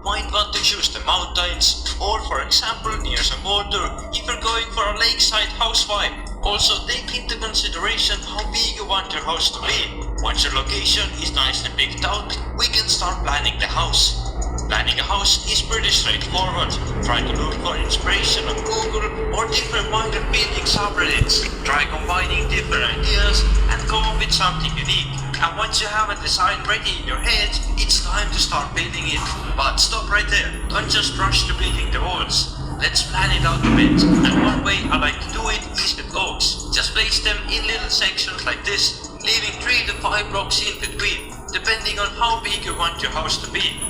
might want to choose the mountains, or for example near some water if you're going for a lakeside house vibe. Also take into consideration how big you want your house to be. Once your location is nicely picked out, we can start planning the house. Planning a house is pretty straightforward. Try to look for inspiration on Google or different minor building subreddits. Try combining different ideas and come up with something unique. And once you have a design ready in your head, it's time to start building it. But stop right there, don't just rush to building the walls. Let's plan it out a bit, and one way I like to do it is with blocks. Just place them in little sections like this, leaving 3 to 5 blocks in between, depending on how big you want your house to be.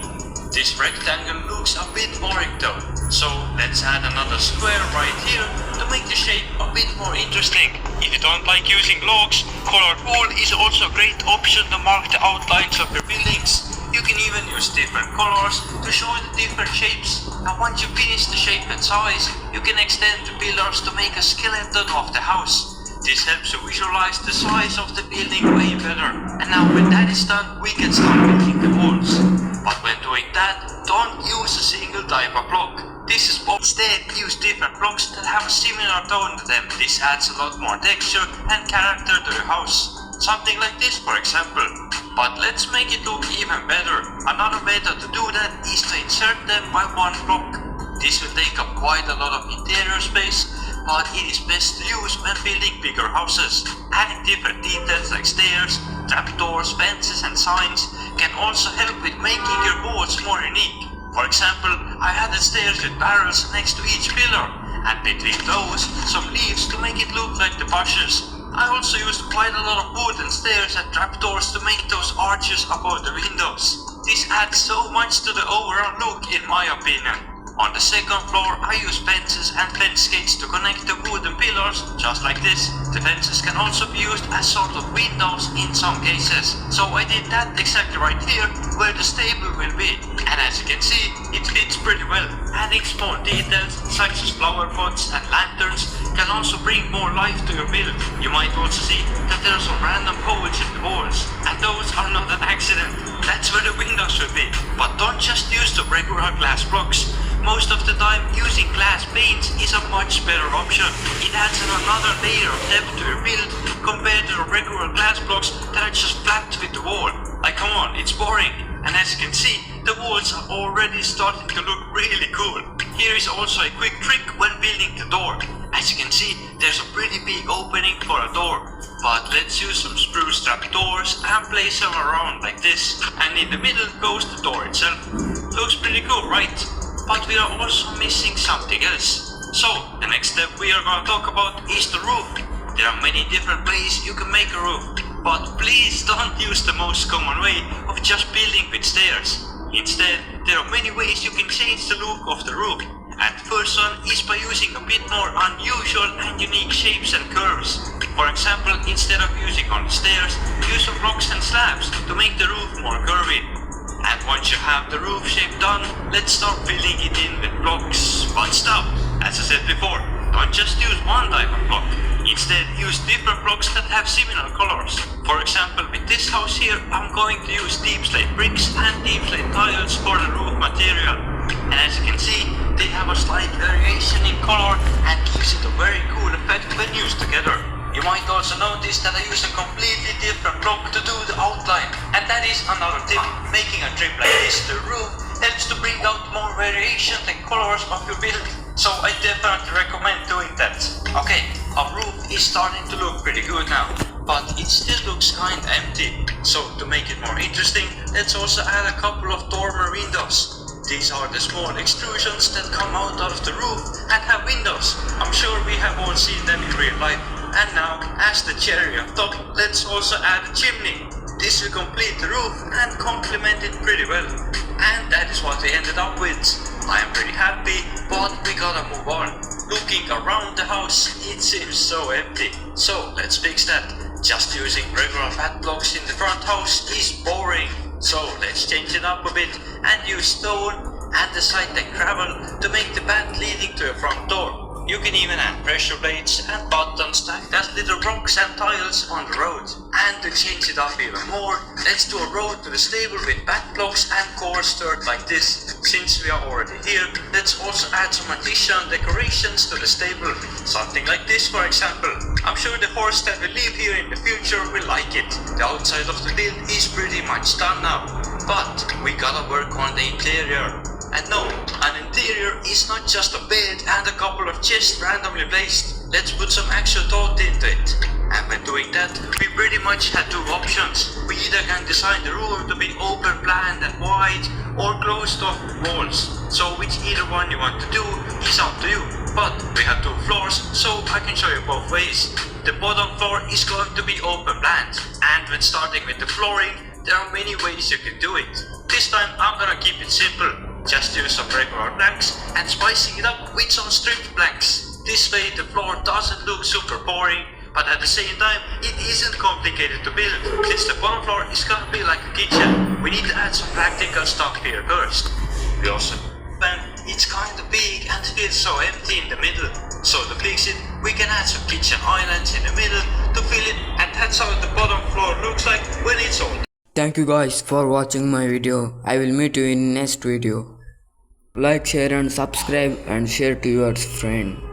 This rectangle looks a bit boring though, so let's add another square right here to make the shape a bit more interesting. If you don't like using logs, colored wool is also a great option to mark the outlines of your buildings. You can even use different colors to show the different shapes, and once you finish the shape and size, you can extend the pillars to make a skeleton of the house. This helps you visualize the size of the building way better. And now when that is done, we can start building the walls. But when doing that, don't use a single type of block. This is both. Instead, use different blocks that have a similar tone to them. This adds a lot more texture and character to your house. Something like this, for example. But let's make it look even better. Another method to do that is to insert them by one block. This will take up quite a lot of interior space, but it is best to use when building bigger houses. Adding different details like stairs, trapdoors, fences and signs can also help with making your walls more unique. For example, I added stairs with barrels next to each pillar, and between those some leaves to make it look like the bushes. I also used quite a lot of wooden stairs and trapdoors to make those arches above the windows. This adds so much to the overall look in my opinion. On the second floor, I use fences and fence gates to connect the wooden pillars, just like this. The fences can also be used as sort of windows in some cases. So I did that exactly right here, where the stable will be. And as you can see, it fits pretty well. Adding small details, such as flower pots and lanterns, can also bring more life to your build. You might also see that there are some random holes in the walls, and those are not an accident. That's where the windows should be. But don't just use the regular glass blocks. Most of the time, using glass panes is a much better option. It adds another layer of depth to your build compared to the regular glass blocks that are just flat with the wall. Like, come on, it's boring. And as you can see, the walls are already starting to look really cool. Here is also a quick trick when building the door. As you can see, there's a pretty big opening for a door. But let's use some spruce trapdoors and place them around like this. And in the middle goes the door itself. Looks pretty cool, right? But we are also missing something else. So, the next step we are going to talk about is the roof. There are many different ways you can make a roof, but please don't use the most common way of just building with stairs. Instead, there are many ways you can change the look of the roof. And the first one is by using a bit more unusual and unique shapes and curves. For example, instead of using only stairs, use some blocks and slabs to make the roof more curvy. And once you have the roof shape done, let's start filling it in with blocks. But stop! As I said before, don't just use one type of block. Instead, use different blocks that have similar colors. For example, with this house here, I'm going to use deep slate bricks and deep slate tiles for the roof material. And as you can see, they have a slight variation in color and gives it a very cool effect when used together. You might also notice that I use a completely different block to do the outline. And that is another tip. Making a trim like this to the roof helps to bring out more variation and colors of your building. So I definitely recommend doing that. Okay, our roof is starting to look pretty good now, but it still looks kinda empty. So to make it more interesting, let's also add a couple of dormer windows. These are the small extrusions that come out of the roof and have windows. I'm sure we have all seen them in real life. And now, as the cherry on top, let's also add a chimney. This will complete the roof and complement it pretty well. And that is what we ended up with. I am pretty happy, but we gotta move on. Looking around the house, it seems so empty. So let's fix that. Just using regular fat blocks in the front house is boring. So let's change it up a bit and use stone and the side deck gravel to make the path leading to the front door. You can even add pressure plates and buttons stacked as little rocks and tiles on the road. And to change it up even more, let's do a road to the stable with back blocks and coarse dirt like this. Since we are already here, let's also add some additional decorations to the stable. Something like this, for example. I'm sure the horse that will live here in the future will like it. The outside of the build is pretty much done now. But we gotta work on the interior. And no, an interior is not just a bed and a couple of chests randomly placed. Let's put some actual thought into it. And when doing that, we pretty much had two options. We either can design the room to be open planned and wide, or closed off walls. So which either one you want to do is up to you. But we have two floors, so I can show you both ways. The bottom floor is going to be open planned. And when starting with the flooring, there are many ways you can do it. This time I'm gonna keep it simple. Just use some regular planks and spicing it up with some stripped planks. This way the floor doesn't look super boring, but at the same time it isn't complicated to build. Since the bottom floor is gonna be like a kitchen, we need to add some practical stuff here first. We also it's kinda big and feels so empty in the middle. So to fix it, we can add some kitchen islands in the middle to fill it, and that's how the bottom floor looks like when it's all. Thank you guys for watching my video. I will meet you in next video. Like, share and subscribe and share to your friend.